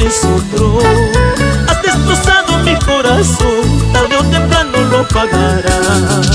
tienes otro. Has destrozado mi corazón, tarde o temprano lo pagarás.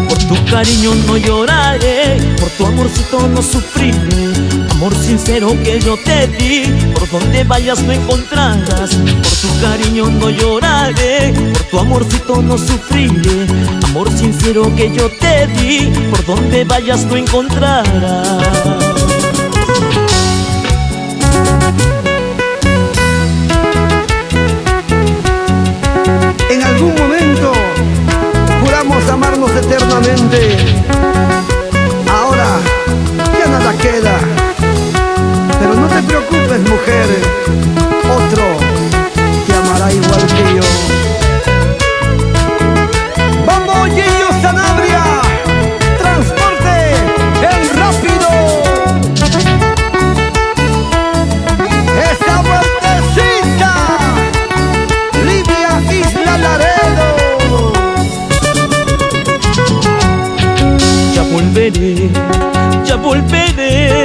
Por tu cariño no lloraré, por tu amorcito no sufriré. Amor sincero que yo te di, por donde vayas no encontrarás. Por tu cariño no lloraré, por tu amorcito no sufriré. Amor sincero que yo te di, por donde vayas no encontrarás. En algún momento juramos amarnos eternamente. Ahora ya nada queda. Pero no te preocupes, mujer, otro te amará igual que yo. ¡Vamos, Gillo Sanabria! ¡Transporte el rápido! ¡Esa vueltecita! ¡Livia Isla Laredo! Ya volveré, ya volveré.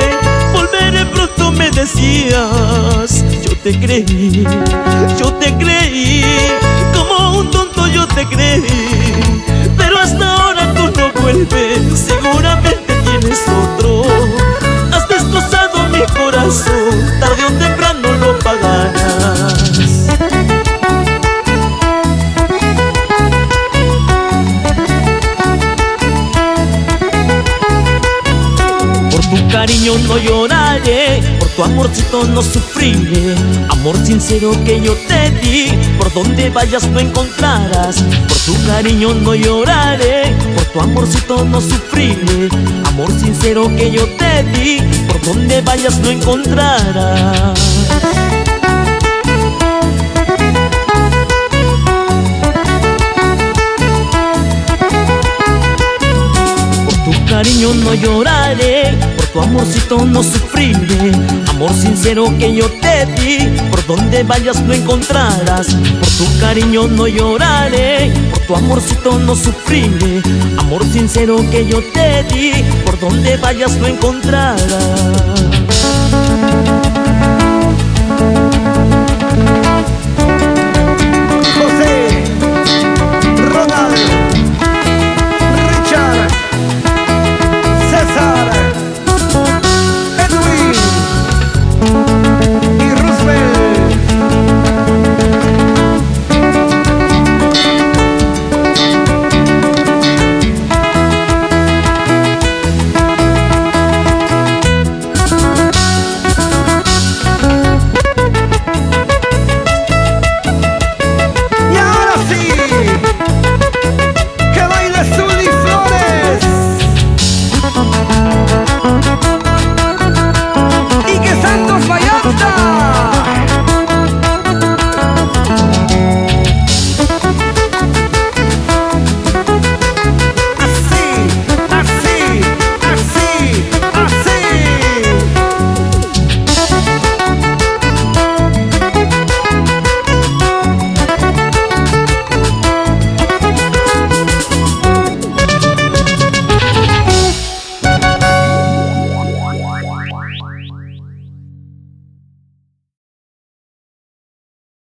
Volveré pronto, me decías. Yo te creí, como un tonto yo te creí. Pero hasta ahora tú no vuelves, seguramente tienes otro. Has destrozado mi corazón, tarde o temprano lo pagarás. Por tu cariño no lloraré, por tu amorcito no sufriré. Amor sincero que yo te di, por donde vayas no encontrarás. Por tu cariño no lloraré, por tu amorcito no sufriré. Amor sincero que yo te di, por donde vayas no encontrarás. Por tu cariño no lloraré, por tu amorcito no sufriré. Amor sincero que yo te di, por donde vayas no encontrarás. Por tu cariño no lloraré, por tu amorcito no sufriré. Amor sincero que yo te di, por donde vayas no encontrarás.